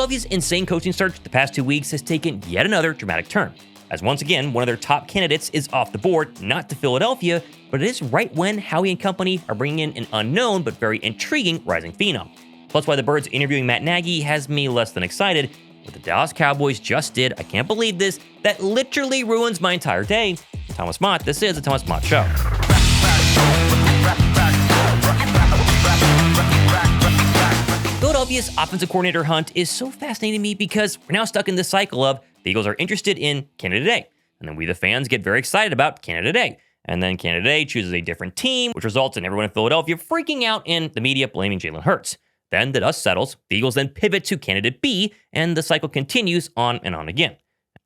Philadelphia's insane coaching search the past 2 weeks has taken yet another dramatic turn, as once again, one of their top candidates is off the board, not to Philadelphia, but it is right when Howie and company are bringing in an unknown but very intriguing rising phenom. Plus, why the Birds interviewing Matt Nagy has me less than excited. What the Dallas Cowboys just did, I can't believe this, that literally ruins my entire day. I'm Thomas Mott, this is the Thomas Mott Show. Philadelphia's offensive coordinator hunt is so fascinating to me because we're now stuck in this cycle of the Eagles are interested in candidate A, and then we the fans get very excited about candidate A, and then candidate A chooses a different team, which results in everyone in Philadelphia freaking out and the media blaming Jalen Hurts. Then the dust settles, the Eagles then pivot to candidate B, and the cycle continues on and on again.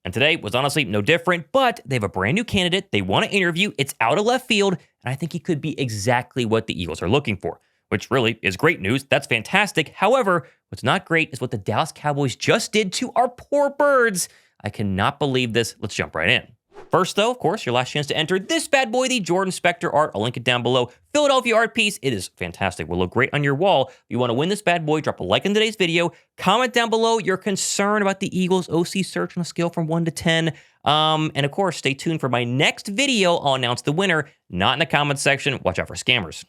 And today was honestly no different, but they have a brand new candidate they want to interview, it's out of left field, and I think he could be exactly what the Eagles are looking for, which really is great news. That's fantastic. However, what's not great is what the Dallas Cowboys just did to our poor Birds. I cannot believe this. Let's jump right in. First, though, of course, your last chance to enter this bad boy, the Jordan Spector art. I'll link it down below. Philadelphia art piece. It is fantastic. Will look great on your wall. If you want to win this bad boy, drop a like in today's video. Comment down below your concern about the Eagles OC search on a scale from 1 to 10. And of course, stay tuned for my next video. I'll announce the winner. Not in the comments section. Watch out for scammers.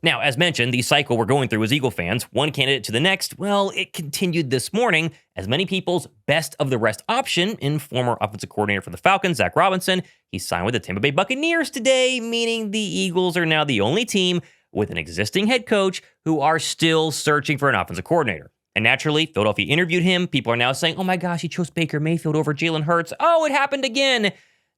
Now, as mentioned, the cycle we're going through as Eagle fans, one candidate to the next, well, it continued this morning as many people's best of the rest option in former offensive coordinator for the Falcons, Zac Robinson. He signed with the Tampa Bay Buccaneers today, meaning the Eagles are now the only team with an existing head coach who are still searching for an offensive coordinator. And naturally, Philadelphia interviewed him. People are now saying, oh my gosh, he chose Baker Mayfield over Jalen Hurts. Oh, it happened again.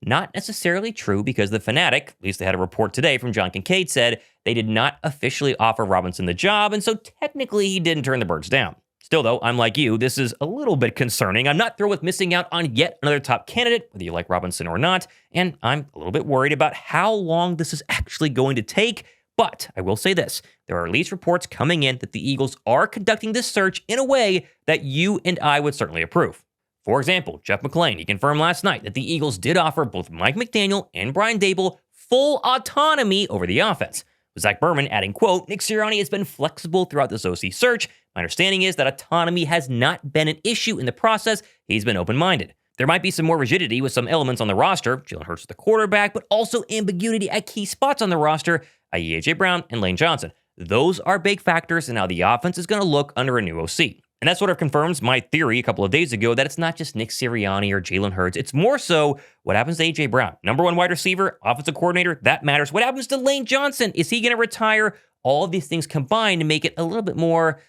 Not necessarily true because the Fanatic, at least they had a report today from John Kincaid, said they did not officially offer Robinson the job, and so technically he didn't turn the Birds down. Still though, I'm like you, this is a little bit concerning. I'm not thrilled with missing out on yet another top candidate, whether you like Robinson or not, and I'm a little bit worried about how long this is actually going to take. But I will say this, there are at least reports coming in that the Eagles are conducting this search in a way that you and I would certainly approve. For example, Jeff McLean, he confirmed last night that the Eagles did offer both Mike McDaniel and Brian Daboll full autonomy over the offense. With Zach Berman adding, quote, Nick Sirianni has been flexible throughout this OC search. My understanding is that autonomy has not been an issue in the process. He's been open-minded. There might be some more rigidity with some elements on the roster, Jalen Hurts the quarterback, but also ambiguity at key spots on the roster, i.e. A.J. Brown and Lane Johnson. Those are big factors in how the offense is going to look under a new OC. And that sort of confirms my theory a couple of days ago that it's not just Nick Sirianni or Jalen Hurts. It's more so what happens to A.J. Brown. Number one wide receiver, offensive coordinator, that matters. What happens to Lane Johnson? Is he going to retire? All of these things combined to make it a little bit more,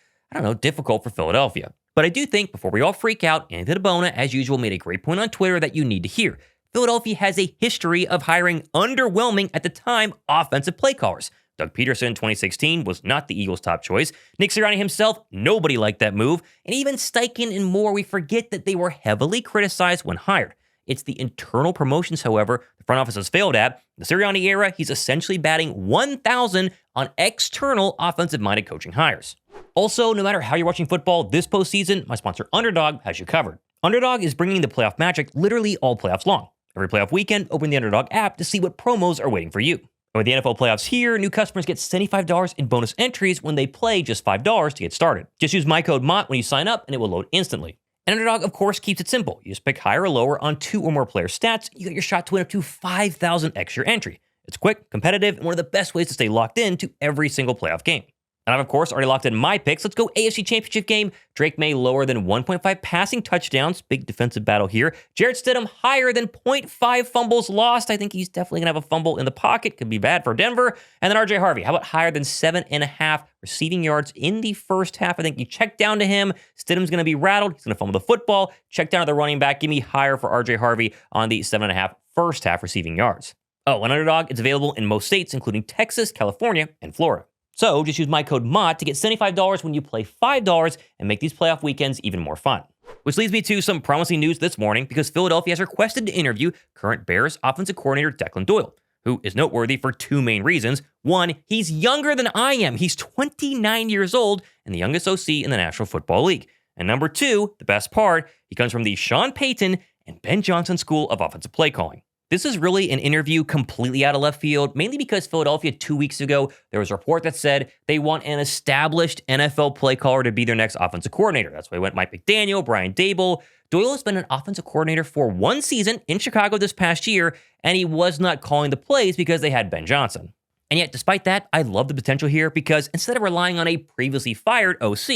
difficult for Philadelphia. But I do think, before we all freak out, Anthony DeBona, as usual, made a great point on Twitter that you need to hear. Philadelphia has a history of hiring underwhelming, at the time, offensive play callers. Doug Peterson in 2016 was not the Eagles' top choice. Nick Sirianni himself, nobody liked that move. And even Steichen and Moore, we forget that they were heavily criticized when hired. It's the internal promotions, however, the front office has failed at. In the Sirianni era, he's essentially batting 1,000 on external offensive-minded coaching hires. Also, no matter how you're watching football this postseason, my sponsor Underdog has you covered. Underdog is bringing the playoff magic literally all playoffs long. Every playoff weekend, open the Underdog app to see what promos are waiting for you. And with the NFL playoffs here, new customers get $75 in bonus entries when they play just $5 to get started. Just use my code Mott when you sign up and it will load instantly. And Underdog, of course, keeps it simple. You just pick higher or lower on 2 or more player stats. You get your shot to win up to 5,000x your entry. It's quick, competitive, and one of the best ways to stay locked in to every single playoff game. And I've, of course, already locked in my picks. Let's go AFC Championship game. Drake May lower than 1.5 passing touchdowns. Big defensive battle here. Jarrett Stidham higher than 0.5 fumbles lost. I think he's definitely going to have a fumble in the pocket. Could be bad for Denver. And then RJ Harvey. How about higher than 7.5 receiving yards in the first half? I think you check down to him. Stidham's going to be rattled. He's going to fumble the football. Check down to the running back. Give me higher for RJ Harvey on the 7.5 first half receiving yards. Oh, and Underdog, it's available in most states, including Texas, California, and Florida. So just use my code Mott to get $75 when you play $5 and make these playoff weekends even more fun. Which leads me to some promising news this morning because Philadelphia has requested to interview current Bears offensive coordinator Declan Doyle, who is noteworthy for 2 main reasons. One, he's younger than I am. He's 29 years old and the youngest OC in the National Football League. And number 2, the best part, he comes from the Sean Payton and Ben Johnson School of Offensive Play Calling. This is really an interview completely out of left field, mainly because Philadelphia 2 weeks ago, there was a report that said they want an established NFL play caller to be their next offensive coordinator. That's why they went Mike McDaniel, Brian Daboll. Doyle has been an offensive coordinator for 1 season in Chicago this past year, and he was not calling the plays because they had Ben Johnson. And yet, despite that, I love the potential here because instead of relying on a previously fired OC,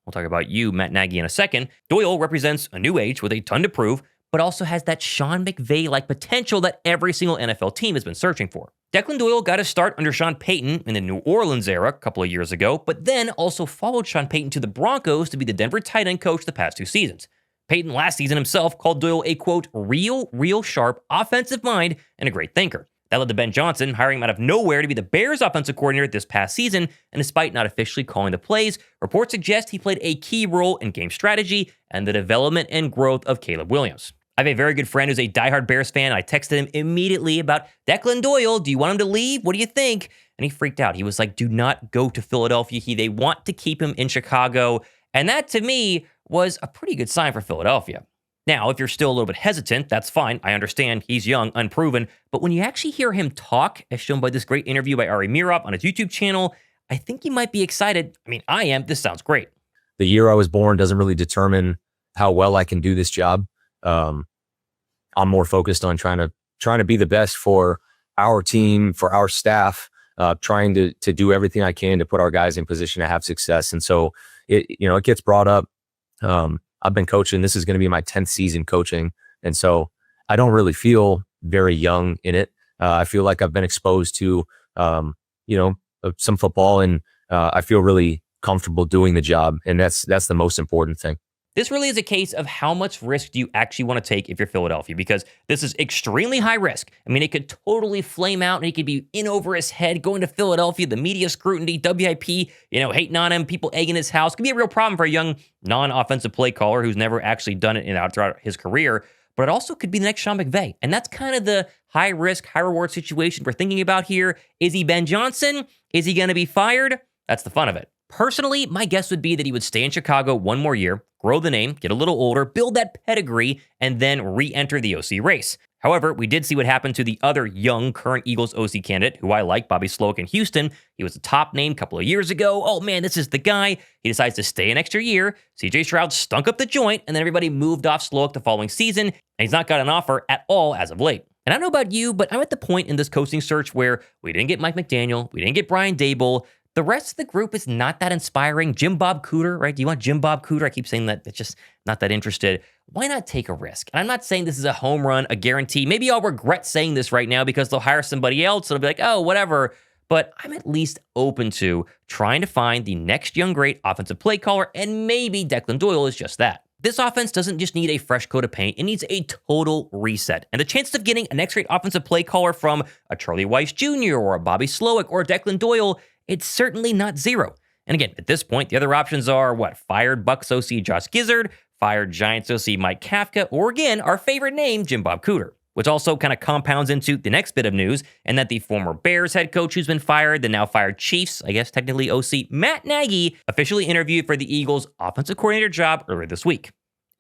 we'll talk about you, Matt Nagy, in a second, Doyle represents a new age with a ton to prove, but also has that Sean McVay-like potential that every single NFL team has been searching for. Declan Doyle got his start under Sean Payton in the New Orleans era a couple of years ago, but then also followed Sean Payton to the Broncos to be the Denver tight end coach the past 2 seasons. Payton last season himself called Doyle a, quote, real sharp offensive mind and a great thinker. That led to Ben Johnson hiring him out of nowhere to be the Bears offensive coordinator this past season, and despite not officially calling the plays, reports suggest he played a key role in game strategy and the development and growth of Caleb Williams. I have a very good friend who's a diehard Bears fan. I texted him immediately about Declan Doyle. Do you want him to leave? What do you think? And he freaked out. He was like, do not go to Philadelphia. They want to keep him in Chicago. And that, to me, was a pretty good sign for Philadelphia. Now, if you're still a little bit hesitant, that's fine. I understand. He's young, unproven. But when you actually hear him talk, as shown by this great interview by Ari Mirov on his YouTube channel, I think you might be excited. I mean, I am. This sounds great. The year I was born doesn't really determine how well I can do this job. I'm more focused on trying to be the best for our team, for our staff, trying to do everything I can to put our guys in position to have success. And so it gets brought up. I've been coaching. This is going to be my 10th season coaching. And so I don't really feel very young in it. I feel like I've been exposed to, some football, and I feel really comfortable doing the job. And that's the most important thing. This really is a case of how much risk do you actually want to take if you're Philadelphia, because this is extremely high risk. I mean, it could totally flame out and he could be in over his head going to Philadelphia, the media scrutiny, WIP, hating on him, people egging his house. Could be a real problem for a young non-offensive play caller who's never actually done it throughout his career. But it also could be the next Sean McVay. And that's kind of the high risk, high reward situation we're thinking about here. Is he Ben Johnson? Is he going to be fired? That's the fun of it. Personally, my guess would be that he would stay in Chicago 1 more year, grow the name, get a little older, build that pedigree, and then re-enter the OC race. However, we did see what happened to the other young current Eagles OC candidate, who I like, Bobby Slowick in Houston. He was a top name a couple of years ago. Oh man, this is the guy. He decides to stay an extra year. CJ Stroud stunk up the joint, and then everybody moved off Slowick the following season, and he's not got an offer at all as of late. And I don't know about you, but I'm at the point in this coaching search where we didn't get Mike McDaniel, we didn't get Brian Daboll. The rest of the group is not that inspiring. Jim Bob Cooter, right? Do you want Jim Bob Cooter? I keep saying that. It's just not that interested. Why not take a risk? And I'm not saying this is a home run, a guarantee. Maybe I'll regret saying this right now because they'll hire somebody else. It'll be like, oh, whatever. But I'm at least open to trying to find the next young great offensive play caller, and maybe Declan Doyle is just that. This offense doesn't just need a fresh coat of paint. It needs a total reset. And the chances of getting a next great offensive play caller from a Charlie Weiss Jr. or a Bobby Slowick or a Declan Doyle, it's certainly not zero. And again, at this point, the other options are fired Bucs OC Josh Gizzard, fired Giants OC Mike Kafka, or again, our favorite name, Jim Bob Cooter, which also kind of compounds into the next bit of news, and that the former Bears head coach who's been fired, the now fired Chiefs, I guess technically OC, Matt Nagy, officially interviewed for the Eagles offensive coordinator job earlier this week.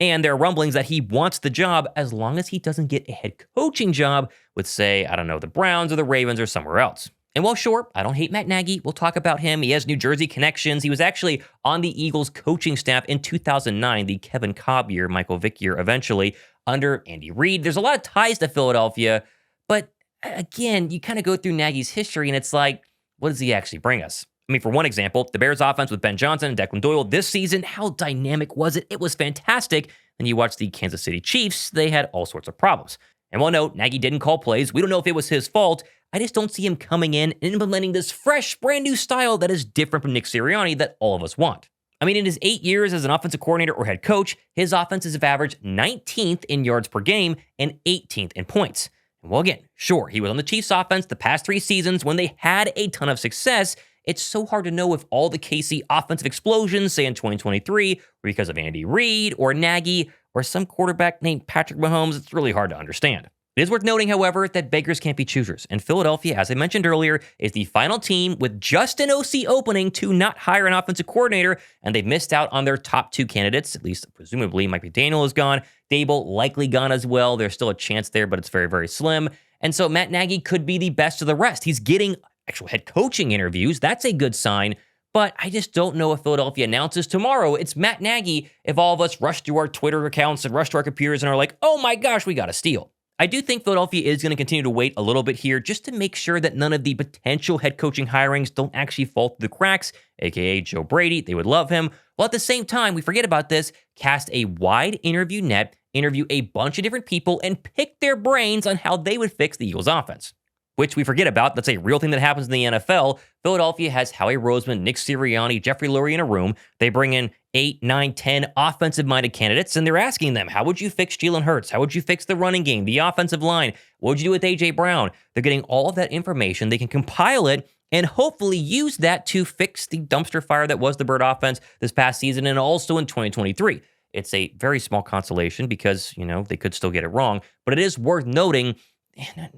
And there are rumblings that he wants the job as long as he doesn't get a head coaching job with, say, the Browns or the Ravens or somewhere else. And while sure, I don't hate Matt Nagy, we'll talk about him. He has New Jersey connections. He was actually on the Eagles coaching staff in 2009, the Kevin Kolb year, Michael Vick year eventually, under Andy Reid. There's a lot of ties to Philadelphia, but again, you kind of go through Nagy's history and it's like, what does he actually bring us? I mean, for one example, the Bears offense with Ben Johnson and Declan Doyle this season, how dynamic was it? It was fantastic. Then you watch the Kansas City Chiefs, they had all sorts of problems. And while no, Nagy didn't call plays, we don't know if it was his fault. I just don't see him coming in and implementing this fresh, brand new style that is different from Nick Sirianni that all of us want. I mean, in his 8 years as an offensive coordinator or head coach, his offenses have averaged 19th in yards per game and 18th in points. And well, again, sure, he was on the Chiefs offense the past 3 seasons when they had a ton of success. It's so hard to know if all the KC offensive explosions, say in 2023, were because of Andy Reid or Nagy or some quarterback named Patrick Mahomes. It's really hard to understand. It is worth noting, however, that beggars can't be choosers, and Philadelphia, as I mentioned earlier, is the final team with just an OC opening to not hire an offensive coordinator, and they've missed out on their top 2 candidates, at least presumably Mike McDaniel is gone, Daboll likely gone as well. There's still a chance there, but it's very, very slim. And so Matt Nagy could be the best of the rest. He's getting actual head coaching interviews. That's a good sign. But I just don't know if Philadelphia announces tomorrow it's Matt Nagy if all of us rush to our Twitter accounts and rush to our computers and are like, oh my gosh, we got to steal. I do think Philadelphia is going to continue to wait a little bit here just to make sure that none of the potential head coaching hirings don't actually fall through the cracks, aka Joe Brady. They would love him. While at the same time, we forget about this, cast a wide interview net, interview a bunch of different people, and pick their brains on how they would fix the Eagles offense. Which we forget about. That's a real thing that happens in the NFL. Philadelphia has Howie Roseman, Nick Sirianni, Jeffrey Lurie in a room. They bring in 8, 9, 10 offensive-minded candidates, and they're asking them, how would you fix Jalen Hurts? How would you fix the running game, the offensive line? What would you do with A.J. Brown? They're getting all of that information. They can compile it and hopefully use that to fix the dumpster fire that was the Bird offense this past season and also in 2023. It's a very small consolation because, they could still get it wrong, but it is worth noting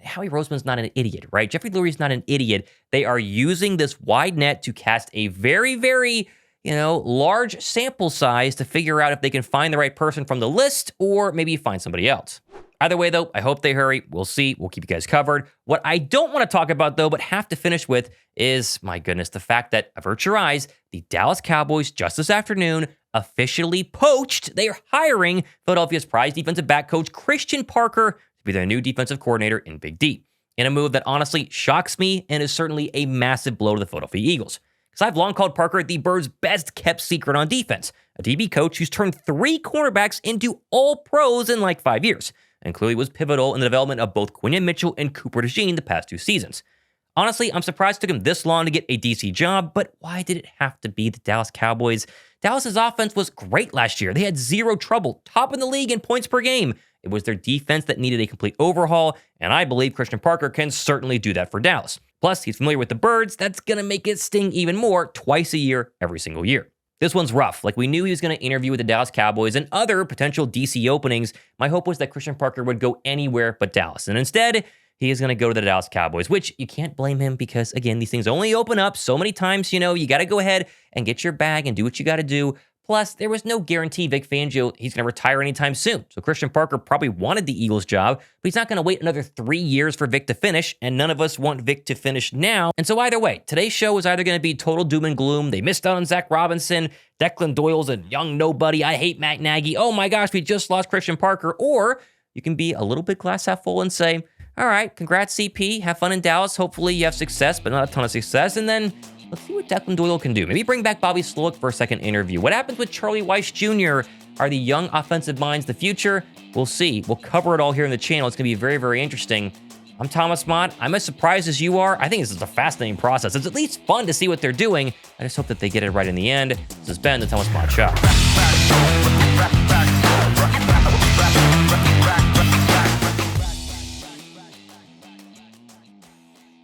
Howie Roseman's not an idiot, right? Jeffrey Lurie's not an idiot. They are using this wide net to cast a very, very, large sample size to figure out if they can find the right person from the list or maybe find somebody else. Either way, though, I hope they hurry. We'll see. We'll keep you guys covered. What I don't want to talk about, though, but have to finish with is, my goodness, the fact that, avert your eyes, the Dallas Cowboys just this afternoon officially poached. They are hiring Philadelphia's prize defensive back coach Christian Parker to be their new defensive coordinator in Big D, in a move that honestly shocks me and is certainly a massive blow to the Philadelphia Eagles. Because I've long called Parker the Birds' best-kept secret on defense, a DB coach who's turned 3 cornerbacks into all-pros in like 5 years, and clearly was pivotal in the development of both Quinion Mitchell and Cooper DeJean the past 2 seasons. Honestly, I'm surprised it took him this long to get a DC job, but why did it have to be the Dallas Cowboys? Dallas's offense was great last year. They had 0 trouble, top in the league in points per game. It was their defense that needed a complete overhaul, and I believe Christian Parker can certainly do that for Dallas. Plus, he's familiar with the Birds. That's going to make it sting even more twice a year, every single year. This one's rough. Like, we knew he was going to interview with the Dallas Cowboys and other potential DC openings. My hope was that Christian Parker would go anywhere but Dallas. And instead, he is going to go to the Dallas Cowboys, which you can't blame him because, again, these things only open up so many times. You got to go ahead and get your bag and do what you got to do. Plus, there was no guarantee Vic Fangio, he's going to retire anytime soon. So Christian Parker probably wanted the Eagles job, but he's not going to wait another 3 years for Vic to finish, and none of us want Vic to finish now. And so either way, today's show is either going to be total doom and gloom. They missed out on Zac Robinson. Declan Doyle's a young nobody. I hate Matt Nagy. Oh my gosh, we just lost Christian Parker. Or you can be a little bit glass half full and say, all right, congrats CP. Have fun in Dallas. Hopefully you have success, but not a ton of success. And then let's see what Declan Doyle can do. Maybe bring back Bobby Slowick for a second interview. What happens with Charlie Weiss Jr.? Are the young offensive minds the future? We'll see. We'll cover it all here in the channel. It's going to be very, very interesting. I'm Thomas Mott. I'm as surprised as you are. I think this is a fascinating process. It's at least fun to see what they're doing. I just hope that they get it right in the end. This has been the Thomas Mott Show.